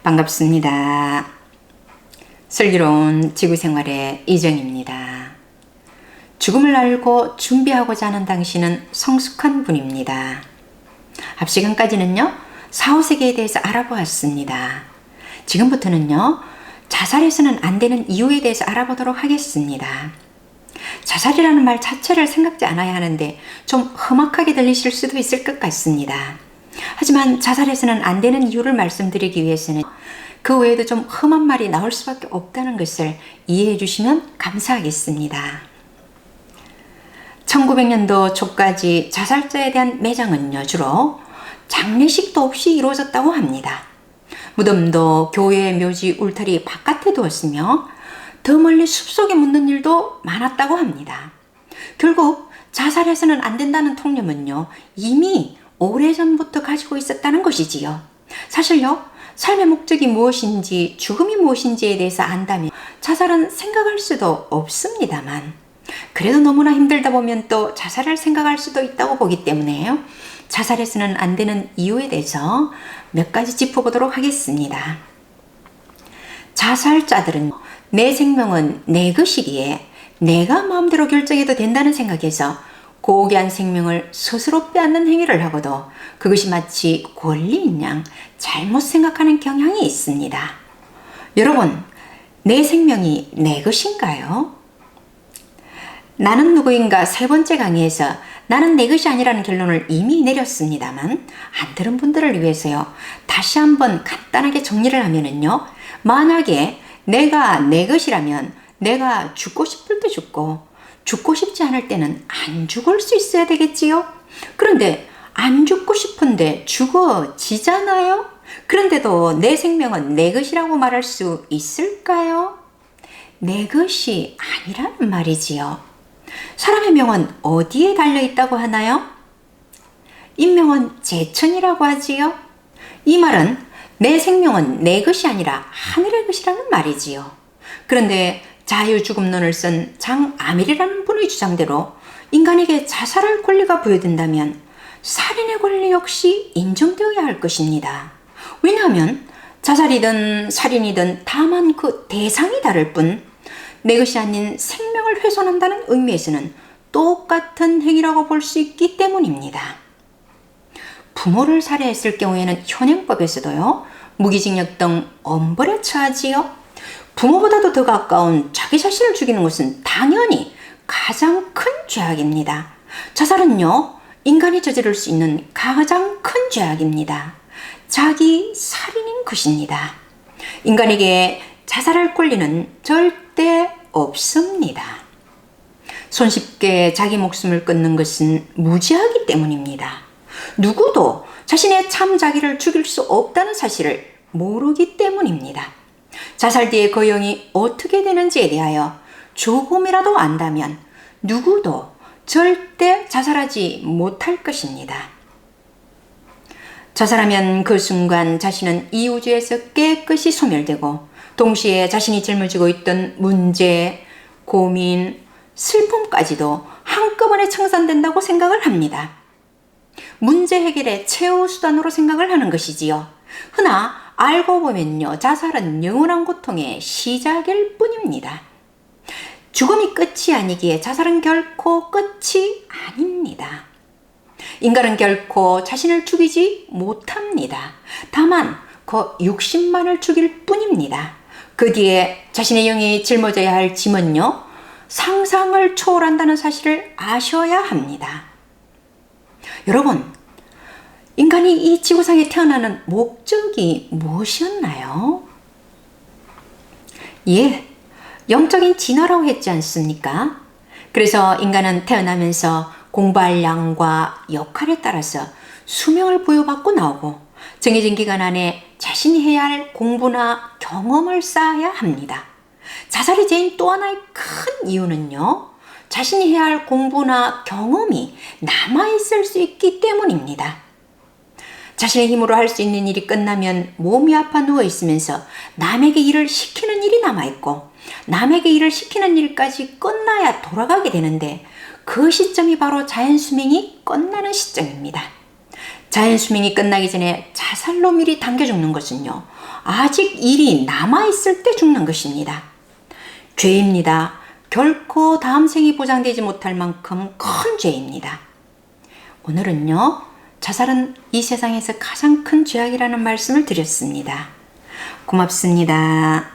반갑습니다. 슬기로운 지구생활의 이정입니다. 죽음을 알고 준비하고자 하는 당신은 성숙한 분입니다. 앞 시간까지는요, 사후세계에 대해서 알아보았습니다. 지금부터는요, 자살해서는 안 되는 이유에 대해서 알아보도록 하겠습니다. 자살이라는 말 자체를 생각지 않아야 하는데 좀 험악하게 들리실 수도 있을 것 같습니다. 하지만 자살해서는 안 되는 이유를 말씀드리기 위해서는 그 외에도 좀 험한 말이 나올 수밖에 없다는 것을 이해해 주시면 감사하겠습니다. 1900년도 초까지 자살자에 대한 매장은요, 주로 장례식도 없이 이루어졌다고 합니다. 무덤도 교회의 묘지 울타리 바깥에 두었으며 더 멀리 숲속에 묻는 일도 많았다고 합니다. 결국 자살해서는 안 된다는 통념은요, 이미 오래전부터 가지고 있었다는 것이지요. 사실요, 삶의 목적이 무엇인지 죽음이 무엇인지에 대해서 안다면 자살은 생각할 수도 없습니다만, 그래도 너무나 힘들다 보면 또 자살을 생각할 수도 있다고 보기 때문에 자살해서는 안 되는 이유에 대해서 몇 가지 짚어보도록 하겠습니다. 자살자들은 내 생명은 내 것이기에 내가 마음대로 결정해도 된다는 생각에서 고귀한 생명을 스스로 빼앗는 행위를 하고도 그것이 마치 권리인 양 잘못 생각하는 경향이 있습니다. 여러분, 내 생명이 내 것인가요? 나는 누구인가 세 번째 강의에서 나는 내 것이 아니라는 결론을 이미 내렸습니다만, 안 들은 분들을 위해서요, 다시 한번 간단하게 정리를 하면은요, 만약에 내가 내 것이라면 내가 죽고 싶을 때 죽고 싶지 않을 때는 안 죽을 수 있어야 되겠지요? 그런데 안 죽고 싶은데 죽어지잖아요? 그런데도 내 생명은 내 것이라고 말할 수 있을까요? 내 것이 아니라는 말이지요. 사람의 명은 어디에 달려있다고 하나요? 인명은 제천이라고 하지요. 이 말은 내 생명은 내 것이 아니라 하늘의 것이라는 말이지요. 그런데 자유죽음론을 쓴 장아밀이라는 분의 주장대로 인간에게 자살할 권리가 부여된다면 살인의 권리 역시 인정되어야 할 것입니다. 왜냐하면 자살이든 살인이든 다만 그 대상이 다를 뿐 내 것이 아닌 생명을 훼손한다는 의미에서는 똑같은 행위라고 볼 수 있기 때문입니다. 부모를 살해했을 경우에는 현행법에서도요, 무기징역 등 엄벌에 처하지요. 부모보다도 더 가까운 자기 자신을 죽이는 것은 당연히 가장 큰 죄악입니다. 자살은요, 인간이 저지를 수 있는 가장 큰 죄악입니다. 자기 살인인 것입니다. 인간에게 자살할 권리는 절대 없습니다. 손쉽게 자기 목숨을 끊는 것은 무지하기 때문입니다. 누구도 자신의 참 자기를 죽일 수 없다는 사실을 모르기 때문입니다. 자살 뒤의 거형이 어떻게 되는지에 대하여 조금이라도 안다면 누구도 절대 자살하지 못할 것입니다. 자살하면 그 순간 자신은 이 우주에서 깨끗이 소멸되고 동시에 자신이 짊어지고 있던 문제, 고민, 슬픔까지도 한꺼번에 청산된다고 생각을 합니다. 문제 해결의 최후 수단으로 생각을 하는 것이지요. 허나 알고 보면요, 자살은 영원한 고통의 시작일 뿐입니다. 죽음이 끝이 아니기에 자살은 결코 끝이 아닙니다. 인간은 결코 자신을 죽이지 못합니다. 다만 그 육신만을 죽일 뿐입니다. 그 뒤에 자신의 영이 짊어져야 할 짐은요, 상상을 초월한다는 사실을 아셔야 합니다. 여러분, 인간이 이 지구상에 태어나는 목적이 무엇이었나요? 예, 영적인 진화라고 했지 않습니까? 그래서 인간은 태어나면서 공부할 양과 역할에 따라서 수명을 부여받고 나오고 정해진 기간 안에 자신이 해야 할 공부나 경험을 쌓아야 합니다. 자살이 죄인 또 하나의 큰 이유는요, 자신이 해야 할 공부나 경험이 남아있을 수 있기 때문입니다. 자신의 힘으로 할 수 있는 일이 끝나면 몸이 아파 누워있으면서 남에게 일을 시키는 일이 남아있고 남에게 일을 시키는 일까지 끝나야 돌아가게 되는데 그 시점이 바로 자연수명이 끝나는 시점입니다. 자연수명이 끝나기 전에 자살로 미리 당겨 죽는 것은요, 아직 일이 남아있을 때 죽는 것입니다. 죄입니다. 결코 다음 생이 보장되지 못할 만큼 큰 죄입니다. 오늘은요, 자살은 이 세상에서 가장 큰 죄악이라는 말씀을 드렸습니다. 고맙습니다.